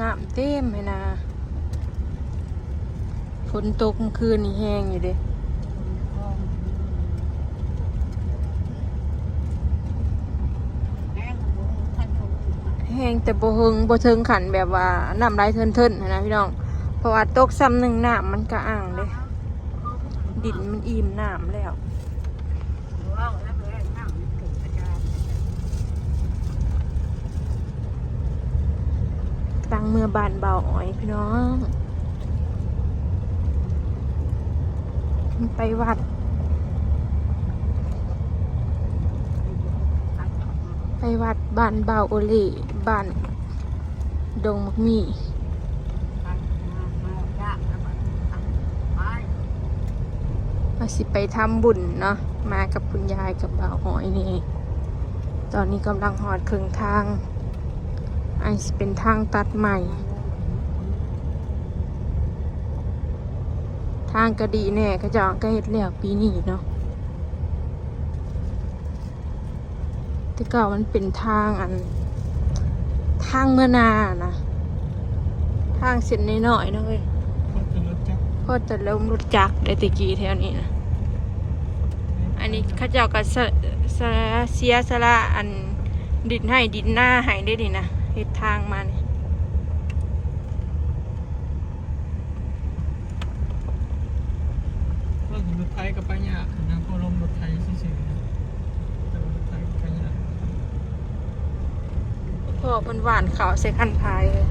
น้ำเต็มเลยนะฝนตกเมื่อคืนนี่แห้งอยู่เด้แห้งแต่บ่เทิงขันแบบว่าน้ำไหลเทินๆนะพี่น้องเพราะว่าตกซ้ำหนึ่งน้ำมันก็อ่างเด้ดินมันอิ่มน้ำแล้วตั้งเมื่อบานเบาอ้อยพี่น้องไปวัดบ้านเบาโอเล่บ้านดงมักมีมาสิไปทำบุญเนาะมากับคุณยายกับเบาอ้อยนี่ตอนนี้กำลังหอดครึ่งทางไอสิเป็นทางตัดใหม่ทางก็ดีแน่ก็จะก็เฮ็ดแล้วปีนี้เนาะแต่ก่อนมันเป็นทางเมื่อนานะทางเส้นน้อยๆนะเว้ยพอจะเริ่มรถจักรได้ตะกี้แถวนี้นะอันนี้เข้าเจ้าก็เสียสละอันดินให้ดินหน้าให้ได้ดินะเฮ็ดทางมาเนี่ยรถไทยกับปัญญานะพอลมรถไทยเฉยๆแต่รถไทยกับปัญญาพ่อเพิ่นหวานขาวใส่คันพายเลย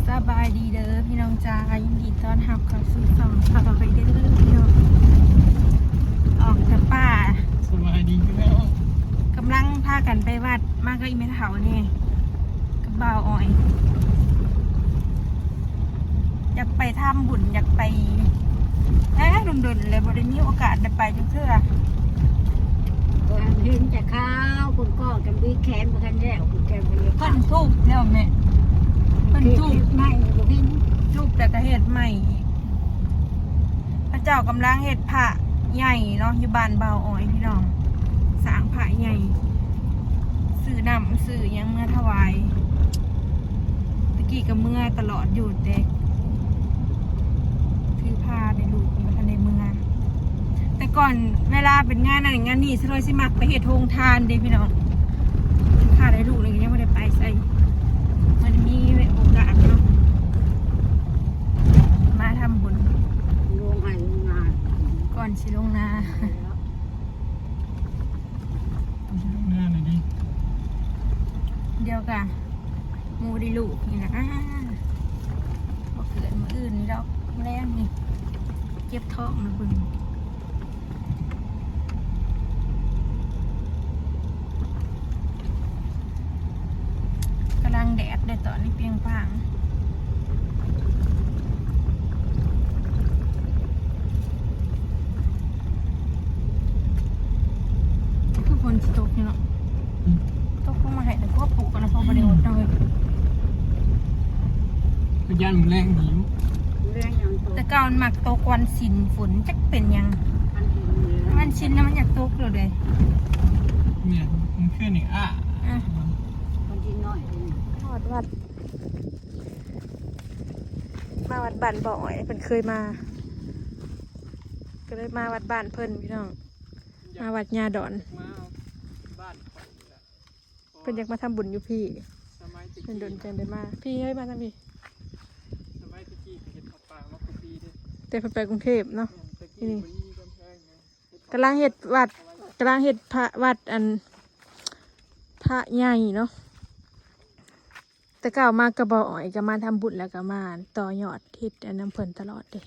สบายดีเด้อพี่น้องจ้ายินดีต้อนรับเข้าสู่ช่องต่อไปเด้อพี่น้องออกจากป่า สบายดีอยู่แล้ว กำลังพากันไปวัดมากก็อีเมทเถานี่กับบ่าวอ้อยอยากไปทำบุญอยากไปดุนๆเลยบริมีโอกาสได้ไปจังเทื่อ เห็นแต่ข้าวคนก็กันวีแขนมากันแล้วคุณแกมันเลย เพิ่นทูบแล้วแม่เพิ่นทูบ ไม่เห็น ทูบแต่ก็เฮ็ดใหม่พระเจ้ากำลังเฮ็ดพระใหญ่เนาะอยู่บ้านบ่าวอ้อยพี่น้องสร้างพระใหญ่ซื้อน้ำซื้อหยังเมื่อถวายตะกี้ก็เมื่อตลอดอยู่เด็กถือผ้าในลูกมาทันในเมืองแต่ก่อนเวลาเป็นงานอะไรงานนี่สลอยสิมักไปเฮ็ดโรงทานเด้พี่น้องผ้าในลูกเลยยังไม่ได้ไปใส่มันมีโอกาสเนาะมาทำบุญ โรงงานโรงงาน ก่อนสิลงนา หน้าหน่อยดิ เดียวกันมูได้ลูกนี่นะบอกเกิดมาอื่นนี่ดอกแรงนี่เก็บท้องนะคุณกำลังแดดได้ตอนนี้เปรียงพางคือฝนจะตกนี่เนาะตกลงมาให้แต่ก็ปลูกกันนะพอบริโภคเลย พยานแรงหิว เรื่องอย่างตัว แต่ก่อนหมักตกวันสินฝนจักเป็นยัง พันหินเลย มันชินแล้วมันอยากตกเลย เนี่ยมันขึ้นอีกอ่ะ พันหินน้อยเลย ทอดวัดมาวัดบ้านบ่อยเพิ่นเคยมาก็เลยมาวัดบ้านเพิ่นพี่น้องมาวัดยาดอน มาบ้านคนละ เพิ่นอยากมาทำบุญอยู่พี่ สมัยตะ เพิ่น กี้ โดนใจได้มาพี่เฮ้ยมาทำพี่ สมัยตะกี้เห็นเขาป่ามาคุปีด้วย แต่เพิ่นไปกรุงเทพเนาะ ตะกี้วันนี้กำแพงไง กำลังเฮ็ดวัดกำลังเฮ็ดพระวัดพระใหญ่เนาะแต่เก่ามากกระบอกอ้อยก็มาทำบุญแล้วก็มาต่อยอดทิศอันน้ำเพิ่นตลอดเลย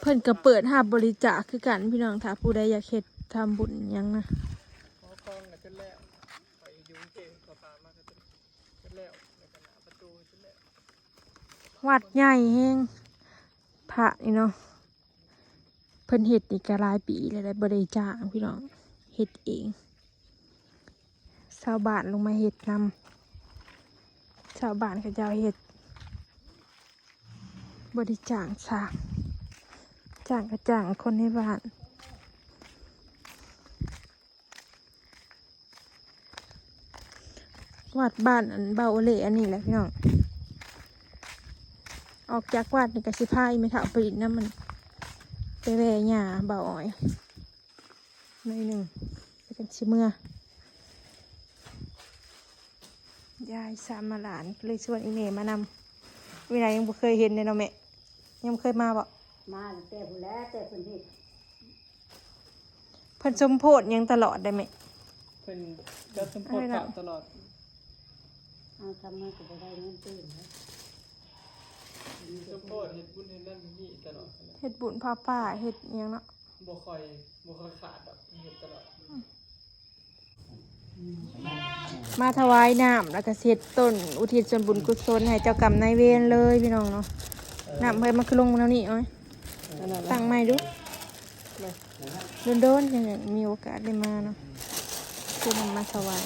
เพิ่นก็เปิดหาบบริจาคคือกันพี่น้องถ้าผู้ใดอยากเฮ็ดทำบุญหยังนะ หอคลองน่ะจนแล้วไปอยู่เก่งเขาป่ามาก็จนแล้วในขณะประตูจนแล้ว วัดใหญ่แห้งพระนี่เนาะเพิ่นเฮ็ดนี่ก็หลายปีแล้วได้บ่ได้จ้างพี่น้องเฮ็ดเอง ชาวบ้านลงมาเฮ็ดนำชาวบ้านเขาเจ้าเฮ็ดบริจาคสร้างจ้างกระจ้างคนในบ้านวัดบ้านอันเบาโอเล่อันนี้แหละพี่น้องออกจากวัดนี่ก็สิพาอีไม่เท่าไปอีกนะมันไปแว่หญ้าเบาอ้อยหน่อยหนึ่งไปกันชิเมื่อยายสามมาหลานเลยชวนอีเมย์มานำเวลายังบ่เคยเห็นเลยเนาะแม่ยังบ่เคยมาบ่ มาแต่ผู้แล้วแต่คนที่ เพิ่นสมโพธิยังตลอดได้ไหม เพิ่นจะสมโพธิกราบตลอด เอาทำมาก็บ่ได้เงินตื่นนะ สมโพธิเฮ็ดบุญเฮ็ดนั่นเฮ็ดนี่ตลอด เฮ็ดบุญพาป่าเฮ็ดอิหยังเนาะ บ่ค่อยขาดดอกเฮ็ดตลอด มาถวายน้ำแล้วก็เสร็จต้นอุทิศส่วนบุญกุศลให้เจ้ากรรมนายเวรเลยพี่น้องเนาะน้ำเพิ่นมาคือลงมาแล้วนี่เอ้ยตั้งใหม่ดูโดนๆจังมีโอกาสได้มาเนาะคือนำมาถวาย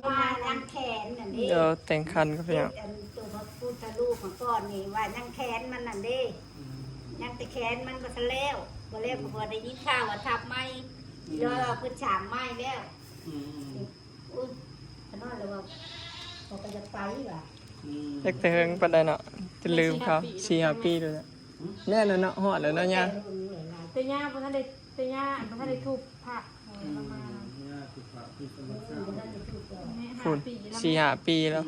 ว่านั่งแขนนั่นดิ เดี๋ยวแต่งคันก็พี่น้อง อันตัวพระพุทธรูปของก้อนนี่ว่านั่งแขนมันนั่นดินั่งแต่แขนมันก็ทะแล้วบ่แล้วก็บ่ได้ยินข่าวว่าทับไม้รอเพิ่นฉามไม้แล้วอุ้ยขนาดแล้วว่าเขาก็จะไปว่ะ เด็กแต่เฮิงปานใดเนาะจะลืมเขา4-5 ปีด้วยแน่แล้วเนาะฮอดแล้วเนาะย่า เตย่าบ่ทันได้เตย่าบ่ทันได้ทุบผักประมาณ คุณ4-5 ปีแล้ว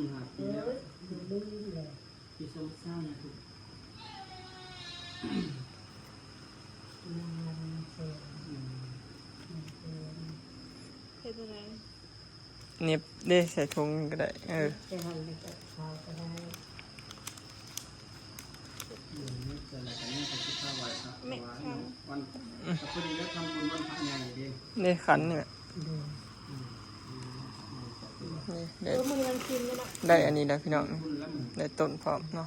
เฮ็ดจังได๋ เน็บได้ใส่ถุงก็ได้จะทำให้กับเขาก็ได้ แม่ค่ะ ได้ขันเนี่ยนี่ได้ มือมันกินเลยเนาะ ได้อันนี้แล้วพี่น้องได้ต้นพร้อมเนาะ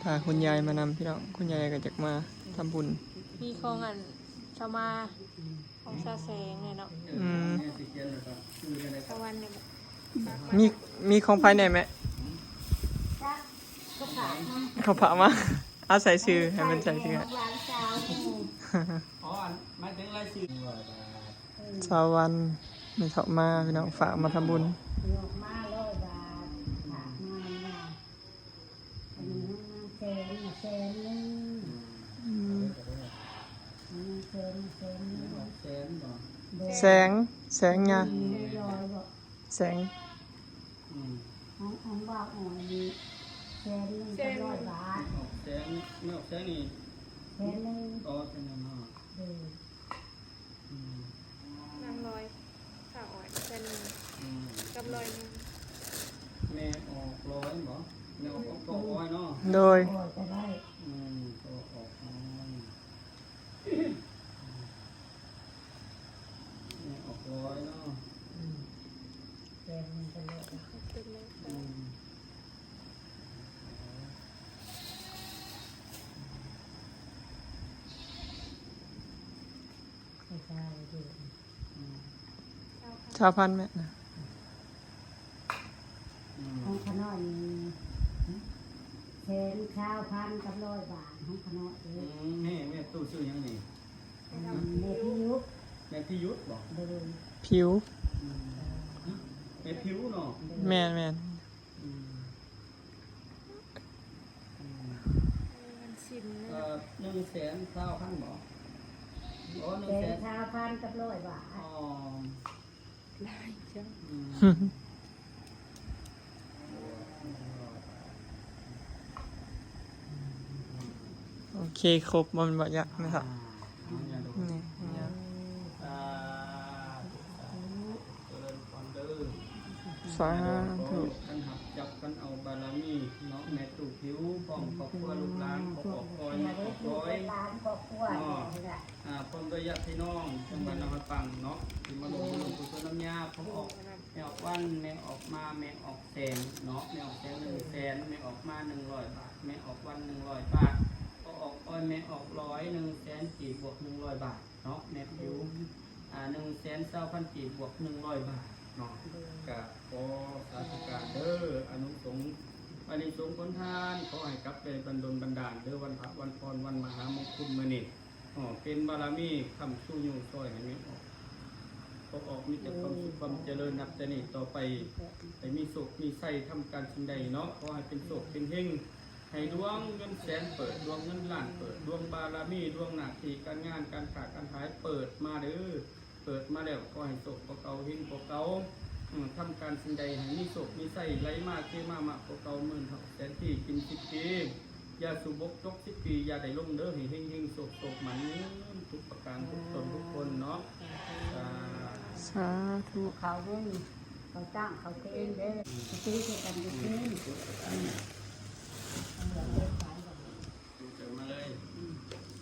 พาคุณยายมานำพี่น้องคุณยายก็จะมาทำบุญ มีของอันชาวมาของซาแสงเนี่ยเนาะตะวันเนี่ย มีของภายในไหม ก็ผ่านมา เขาพามาเอาใส่ชื่อให้มันใส่ชื่อ หลานสาว อ๋อมาถึงรายชื่อ ชาววันไม่เถาะมาพี่น้องฝากมาทำบุญ ออกมา100 บาทฝากมาเนี่ยอันนี้แสนนึงแสนนึง แสนบ่ แสงยา ร้อยบอก แสง ของว่าอ่อนนี้แสนนึงก็100 บาท แสนไม่ออกแสนนี่ แสนนึง ต่อแสนนึงเนาะ นางลอยข้าวอ้อยเส้นหนึ่งกับลอยหนึง แม่ออกร้อยบ่แม่ออกก็ร้อยเนาะ โดย โอ้ยจะได้ ก็ออกร้อยแม่ออกร้อยเนาะ แสนนึงก็เลย เป็นเลยค่ะ ไม่ใช่ดิ ชาวพันธุ์แม่นะ ของขนอยนี่แสนข้าวพันกับ100 บาทของขนอยเลย แม่ตู้ซื้อยังนี่ เด็กที่ยุบ แม่พี่ยุทธบ่ เดิน ผิว แม่ผิวเนาะ แม่น มันชิม 100,000บ่อ๋อ แสนข้าวพันกับ100 บาท อ๋อ ลายจ้ะ โอเคครบมันบ่ยากนะครับนี่นี่ สาธุ กันหักจับกันเอาบารมีเนาะ แม่ตู่ผิวพร้อมครอบครัวลูกหลานขอออกคอยแม่ออกร้อย ร้านครอบครัวนี่แหละ พร้อมด้วยญาติพี่น้องจังหวัดนครปังเนาะที่มาลงกุศลน้ำยาพร้อมออกแม่ออกวันแม่ออกมาแม่ออกแสนเนาะแม่ออกแสน100,000แม่ออกมา100 บาทแม่ออกวัน100 บาทก็ออกอ้อยแม่ออก100 100,000 กีบบวก100 บาทเนาะแม่ผิว120,000 กีบบวก100 บาทเนาะก็ขอสาธุการเด้ออนุสงฆ์วันนี้สงฆ์ผลทานขอให้กลับไปบรรดลบันดาลเด้อวันพระวันพรวันมหามงคลมื้อนี้เป็นบารมีคำสู้อยู่ซอยให้แม่ออกก็ออกมีแต่ความสุขความเจริญนับแต่นี้ต่อไปให้มีสุขมีไส้ทำการสิ่งใดเนาะขอให้เป็นโศกเป็นเฮงให้ดวงเงินแสนเปิดดวงเงินล้านเปิดดวงบารมีดวงหน้าที่การงานการค้าการขายเปิดมาเด้อเปิดมาแล้วก็ให้โศกเก่าเฮงเก่าทำการสิ่งใดให้มีโศกมีไส้ไหลมาเทมาเก่าหมื่นแสนที่กิน10 ปียาสูบกจก10 ปียาได้ลงเด้อให้เฮงโศกมันทุกประการทุกตนทุกคนเนาะสาธุ เขาเพิ่งเขาจ้างเขาเองเด้อซื้อกันอยู่ที่นี่ ดูเจอมาเลย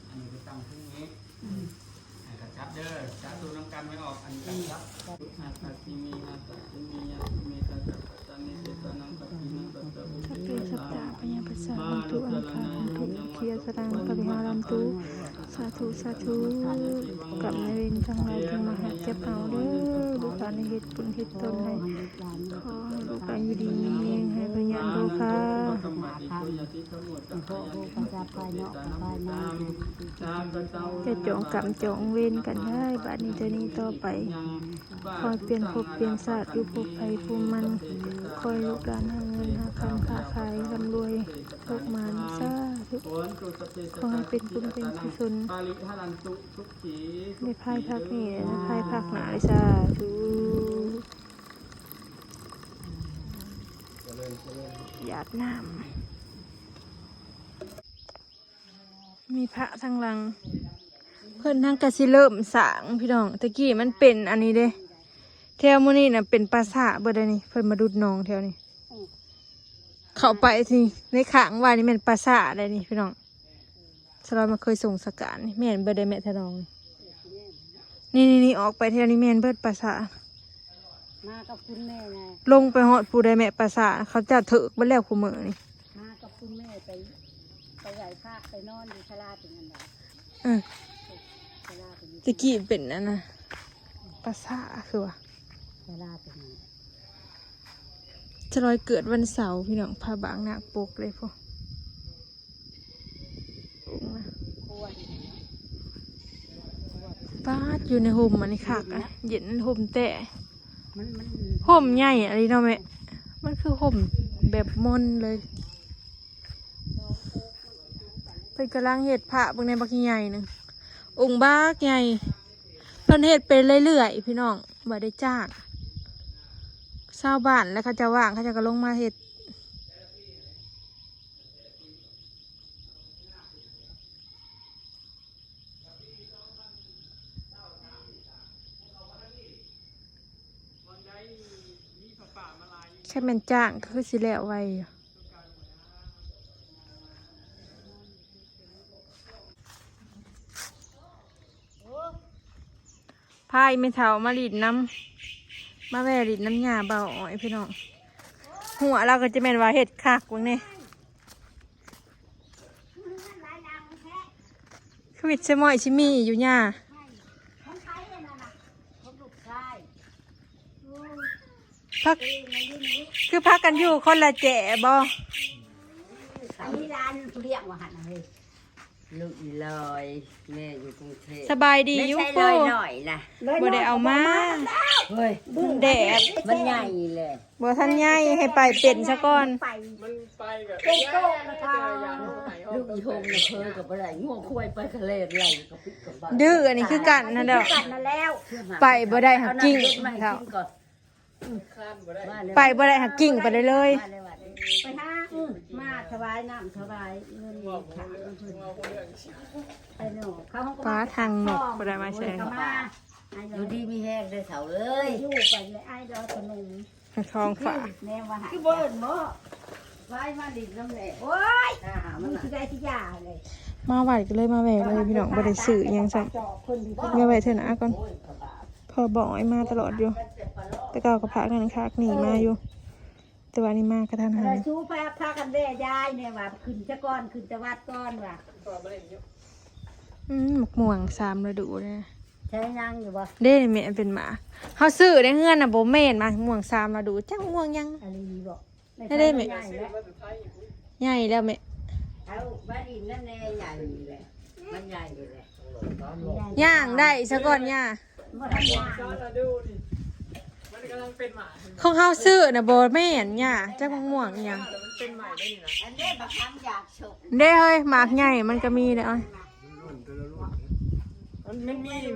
อันนี้คือตั้งที่นี้กระชับเด้อชับตัวน้ำกันไม่ออกอันกระชับอาตาติมีอาตาติมีอาตมีตาจักตานิเสตานังปฏินังปัตตะบุ สัพเพสัตตาพยาปัสสะอันตุอันคาอันตุเทียสรังปริหารันตุสาธุสาธุกับในเวรจังไรจงมาหาเจ็บเอาเด้อลูกหลานในเหตุปุญเหตุตนให้ขอให้ลูกหลานอยู่ดีมีเองให้พยานโลกาจะจองกรรมจองเวรกันได้บัดนี้จะนี้ต่อไปคอยเปลี่ยนภพเปลี่ยนศาสตร์อยู่ภพไฟภูมิมันคอยลูกหลานหาเงินหาคำค้าขายร่ำรวยโลกมานซาธุขอให้เป็นบุญเป็นกุศลในภายภาคนี้และในภายภาคหน้าเลยสาธุหยาดน้ำมีพระทางหลังเพิ่นทางกะสิเริ่มสร้างพี่น้องตะกี้มันเป็นอันนี้เด้แถวมื้อนี้น่ะเป็นปราสาทเบิดอันนี้เพิ่นมาดุดน้องแถวนี้เข้าไปสิในข้างว่านี่แม่นปราสาทได้นี่พี่น้องสลอยมาเคยส่งสการนี่แม่นเบิดได้แม่ทะนองนี่ออกไปแถวนี้แม่นเบิดปราสาท มากับคุณแม่ไง ลงไปฮอดปูได้แม่ปราสาทเขาจะถึกบ่แล้วคุมื้อนี่ มากับคุณแม่ไปไหว้พระไปนอนอยู่ศาลาถึงนั่นแหละ ศาลาถึง ตะกี้เป็นอันน่ะปราสาทคือว่า ศาลาถึง จะลอยเกิดวันเสาร์พี่น้องพาบางนาคปกเลยพ่อ ควร ป้าดอยู่ในห่มอันนี้คักอ่ะเย็นห่มแต่ มัน ห่มใหญ่อะไรเนาะแม่มันคือห่มแบบมนเลยเป็นกำลังเห็ดผ้าบางในบักใหญ่หนึ่งองค์บักใหญ่เพิ่นเห็ดไปเรื่อยๆพี่น้องบ่ได้จ้างชาวบ้านแล้วเขาจะว่างเขาจะก็ลงมาเห็ดแค่เป็นจ้างก็คือสิแล้วไว้อยู่พายไม่เท่ามาหลีดน้ำมาแวหลีดน้ำยาเบาอ้อยพี่น้องหัวเราก็จะเป็นว่าเห็ดคักวงนี้คือวิตสมอยชิมีอยู่ย่าพักคือพักกันอยู่คนละแจ๋บ่ อันนี้ร้านเรียกว่าหันอะไร ลูกอีลอยแม่อยู่กรุงเทพ สบายดีอยุ ไม่ ปู ใช่ลอยหน่อยนะ บ่ได้เอามา เฮ้ย แดด มันใหญ่เลย บ่ทันใหญ่ให้ไปเป็นซะก่อน ไป มันไปแบบ เป็นโต๊ะนะคะ ลูกอีโฮมนะเพอกับอะไรง่วงคุยไปทะเลไหลกับพิษกับบ้า ดื้ออันนี้คือกันนะเด้อ กันนั่นแล้ว ไปบ่ได้หักกิ้ง เอาน้ำเย็นมาให้ เท่า กินก่อน ข้ามบ่ได้ ว่าเลย ไปบ่ได้หักกิ้งไปเลยเลย ว่าเลยว่าเลย ไปหามาถวายน้ำถวายเงิน ว่าผม ขัง เรื่อง เพิ่น ว่าผมเรื่อง ไปหนูเขาก็ ฟ้าทางหนกบ่ได้มาแชร์ เขามาไอ้ อ ด ยู่ อก ดีมีแห้งเลยเสาเอ้ย อยู่ไปเลยไอ้ดอกขนม ทองฝาก แม่ว่าหา คือเบิ้ลหมอ ไปมาดินน้ำแหล่โอ้ยมันคือได้ที่ยาเลย มาไหวก็เลยมาแหวเลยพี่น้องบ่ได้ซื้อหยังซ้ำเมื่อไหวเถอะนะก่อนพอบอกให้มาตลอดอยู่แต่เก่าก็พากันคักหนีมาอยู่แต่ว่านี่มากระทันหัน ชูพากันแด่ยายเนี่ยว่าขึ้นจะก้อนขึ้นจะวัดก้อนว่ะ หมกม่วง3ฤดูเลย ใช้ยังอยู่บ่ เด้แม่เป็นหมาเฮาซื้อได้เฮือนน่ะบ่แม่นมาม่วง3ฤดูจังม่วงยัง อะไรบ่ ได้ไหม ใหญ่แล้วแม่ เอาบ้านดินนั่นแน่ใหญ่เลยแหละมันใหญ่เลยแหละ ย่างได้ซะก่อนย่า บ่ทันยา ก็มาดูดิมันกำลังเป็นหมา ของเฮาซื้อน่ะบ่แม่นย่าจักม่วงอีหยัง แล้วมันเป็นใหม่ได้นี่นะ อันนี้บางครั้งอยากฉก เด้เฮ้ยหมากใหญ่มันก็มีเด้อ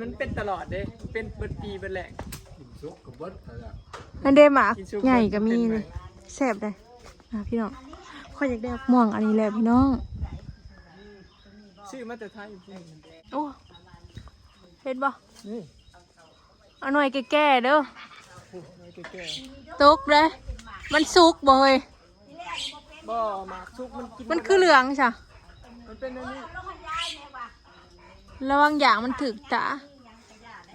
มันเป็นตลอดเด้เป็นเบิดปีเบิดแหลง อันเด้หมากใหญ่ก็มีเลยแซ่บได้พี่น้องข้อยอยากได้ม่วงอันนี้แหละพี่น้อง ชื่อมาแต่ไทยจริง โอ้เห็นบ่ นี่ เอาหน่อยแก่ๆเด้อ โอ้ยแก่ ตกเด้อมันสุกบ่เฮ้ย ๆบ่หมากซุกมันกิน มันคือเหลืองใช่ มันเป็นอันนี้ ระวังอย่างมันถึกตา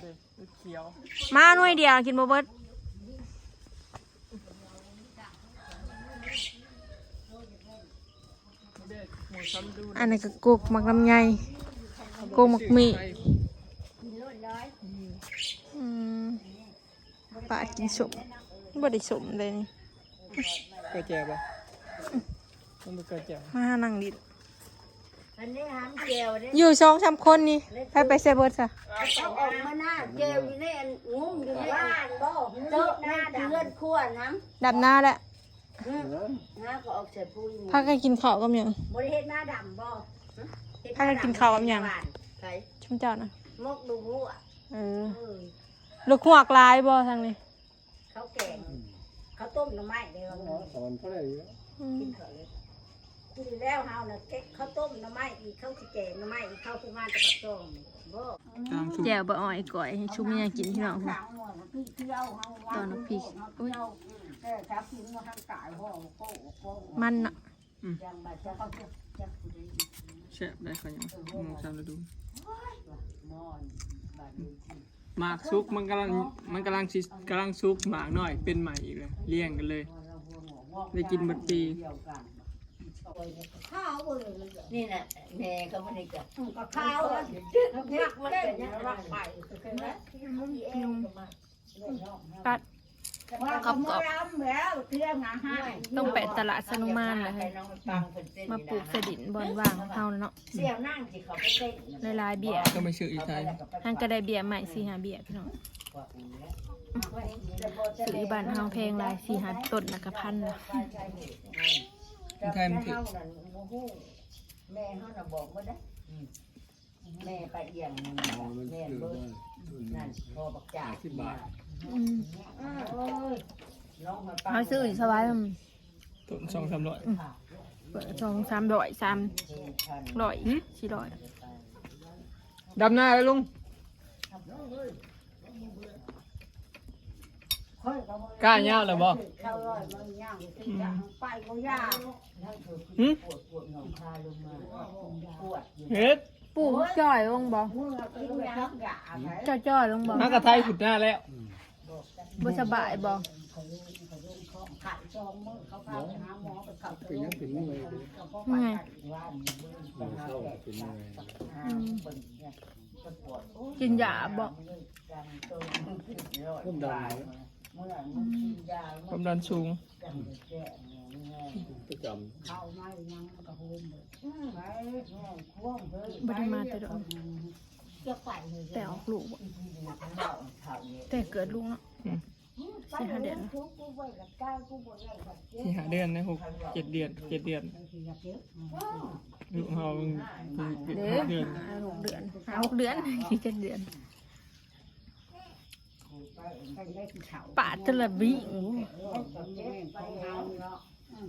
เด็กมันเขียว มาหน่วยเดียวกินบ่เบิด เด็กหมูซ้ำดู อันนี้ก็กุกหมักลำไยกุกหมักหมี่อืมปลากินสมบ่ได้สมเลยนี่ กระแจบ่มันเป็นกระแจ มาหานั่งดิ อันนี้หางเจียวเนี่ย อยู่2-3คนนี่ไปใส่เบิดซะ เขาออกมาหน้าเจียวอยู่ในอันงุ้มอยู่ในบ้านบ่เลิกหน้าเลือดขั้วน้ำ ดับหน้าแล้ว หน้าก็ออกเสร็จปุ้ย พากันกินข้าวกับหยัง บ่ได้เฮ็ดหน้าดำบ่ พากันกินข้าวกับหยัง ใส่ ชุมเจ้านะ มกดูหัว เออลูกหวกลายบ่ทางนี้ เขาแกงเขาต้มหน่อไม้เด้อ อืม คือแล้วเฮาน่ะเก็บข้าวต้มหน่อไม้อีกข้าวสิแกงหน่อไม้อีกข้าวคือมาจากปากช่องบ่ ตามสุก แจ่วบะอ่อยก่อยให้ชุบยังกินพี่น้อง สามหม้อนะพี่เที่ยวเฮาว่า ตอนน้ำพริก อุ้ยครับพี่มาทางกายพ่อก็ มันน่ะ ยังบ่จะเขาจะผู้ใด แช่ได้ขยังหมูซ้ำดู มอนบาดนี้ หมากซุกมันกำลังซุกหมากหน่อยเป็นใหม่อีกเลยเลี้ยงกันเลยได้กินหมดปี ข้าวบ่เลย นี่น่ะแม่เขาไม่ได้กับ ก็ข้าวอ่ะ ยักมันเป็นยังไง รักไปคือนะ ปัด กับรำแล้วเที่ยงงานให้ ต้องไปตลาดสนุมานเลยมาปลูกเสดินบอนว่างของเฮาเนาะ เสี่ยวนั่งสิเขาไปเต้น หลายๆเบี้ย ก็ไม่ชื่ออีไทย ทางก็ได้เบี้ยใหม่4-5เบี้ยพี่น้องซื้อบ้านเฮาแพงหลาย4-5ต้นน่ะก็พันละ อีไทยมันถือ แม่เขาน่ะบอกว่าได้แม่ไปเอียงแม่เบิร์นั่นพอบักจ่า 10 บาท อืม โอ้ยน้องมาปัง เฮาซื้ออยู่สบายมัน ต้น2-300 เปิด2-300 300 400 ดำหน้าเลยลุงกล้าเงี้ยหรือบ่ ข้าวร้อยมันย่างที่จะไปก็ยาก หึ ปวดหนองคาลงมาปวด เฮ็ด ปลูกจ้อยลงบ่ เมื่อกินยาหยาไหน จ้อยๆลงบ่ นักกระไทยขุดหน้าแล้ว บ่สบายบ่ ขัดจองมือเขาพาไปหาหมอไปขับ เป็นยังเป็นยังไง เมื่อยกินยาบ่ ความดันความดันสูงประจ เข้าไม่ยังกระโหมเลยไปควงเลย บ่ได้มาแต่ดอก จะไปเลย แต่ออกลูกบ่แต่เกิดลูกเนาะ4-5 เดือน ำที่หาเดือนนะ7 เดือน7 เดือนลูกเฮาเป็น เด้ เดือน 6 เดือน6 เดือน7 เดือนปาดตะละบิ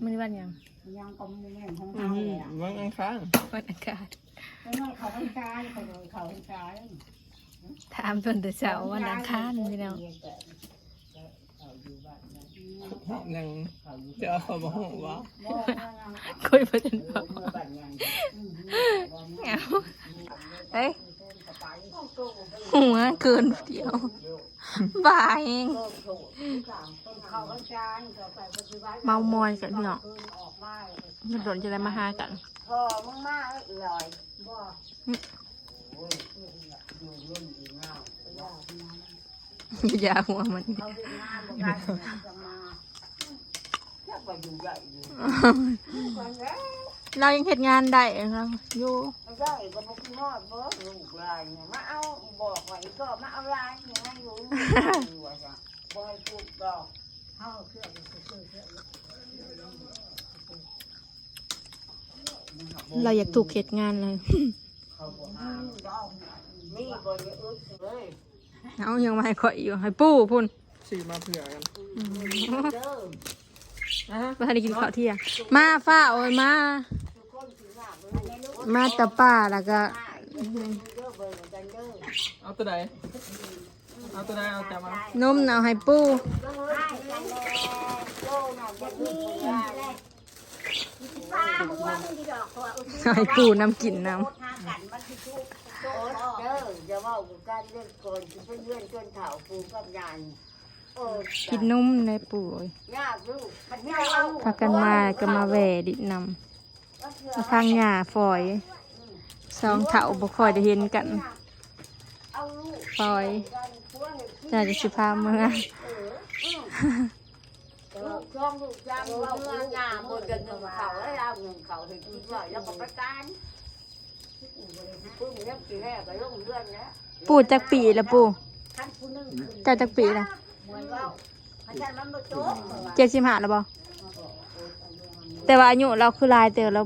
มันวันหยัง ยังก็ไม่แน่ของ อื เขา ม เลยอ่ะ วันอังคาร วันอากาศ ไม่เขาเป็นชายเขาเป็นชาย ถามเพิ่นแต่เช้าวันอังคารพี่น้อง อยู่บ้านนะ ยังจะเอามาห้องวะ คุยประเด็น เอ บ่ อเมื่อบ้านยัง เหงาเฮ้ยหัวเกินเดียวบ่ายเองเมามอยกันพี่น้องมันโดนจะได้มาหากัน พอมึงมาลอยบ่โอ้ยอยู่รุ่นดีเงา อย่าหัวมัน เขาเป็นงานบ่กันจะมาจักว่าอยู่ใหญ่อยู่ก่อนแล้ว เรายังเฮ็ดงานได้ครับอยู่ ไม่ได้ก็บ่คือฮอดบ่ลูกหลานเนี่ยมาเอาบอกไว้ก็มาเอาหลานอย่างนั้นอยู่ว่าจ้ะบ่ให้พูดดอกเฮาเครื่อง เราอยากถูกเฮ็ดงานเลย เขาบ่ห้ามมีบ่ได้อึดเลย เอายังมาให้ข่อยอยู่ให้ปู่พุ่น ซื้อมาเผื่อกัน เด้อ มาได้กินข้าวเที่ยงมาฟ้าโอ้ยมา ทุกคนสิว่าบ่ได้ลูก มาแตะป่าแล้วก็ เด้อเบิ่งกันเด้อ เอาตัวใดเอาตัวใดเอาจับมาน มเอาให้ปู่ ให้กันแลโลน่ะบ่มีอะไร ป้าหัวมึงดีดอกหัวอุ้ย เอาให้ปู่น้ำกินน้ หากันมันสิทุก โตเด้อจะเว้ากันเรื่องก่อนสิเป็นเรื่องจนเฒ่าปู่กับยายเออ ำกินนมในปู่โอ้ย ยากลูก มันไม่เอา พากันมาก็มาแหวดินำมาทางหญ้าฝอยสองเถาบ่ค่อยได้เห็นกัน เอาลูก ฝอย กันพวกนี้ น่าจะสิพาเมื่อ ลูกช่องลูกจำว่าเมื่องาบนกันหนึ่งเขาแล้วเราหนึ่งเขาถึงกินว่าแล้วก็ประการพึ่งเลี้ยงปีแรกก็ลงเดือนแล้ว ปู่จักปีละปู่ ท่านผู้นึง เจ้าจักปีละ เหมือนว่าพระเจ้ามันบ่โจ๊ก 75แล้วบ่แต่ว่าอายุเราคือหลายเติบแล้ว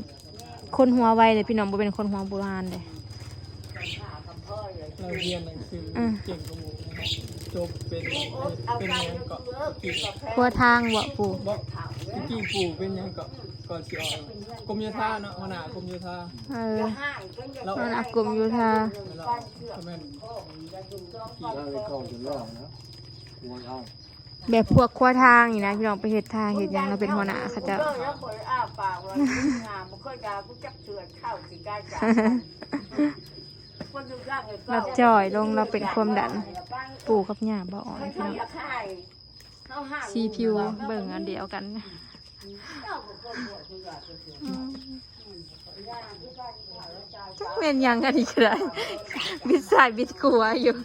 คนหัวไวเลยพี่น้องบ่เป็นคนหัวโบราณเลย เราเรียนหนังสือเก่งกว่าหมูจบเป็นยังเกาะกี่ ครัวทางบ่ปู่ บอกกี่ปู่เป็นยังเกาะก่อนสิออกกรมโยธาเนาะหัวหน้ากรมโยธา เออ เรา นั่นอากรมโยธา เราคอมเมนต์ ได้ไปเข้าจนล่างนะหัวเอา แบบพวกครัวทางนี่นะพี่น้องไปเฮ็ดทางเฮ็ดหยังเราเป็นหัวหน้าเขาจะ แล้วคนอ้าปากว่างามมันค่อยดากูจับเชือดเข้าสิกายจ่าคนดูร่างเลย เราจ่อยลงเราเป็นความดันปู่กับย่าบ่อ่อนพี่น้องสีผิวเบิ่งอันเดียวกันจักเป็นหยังกันอีกได้บิดซ้ายบิดขวาอยู่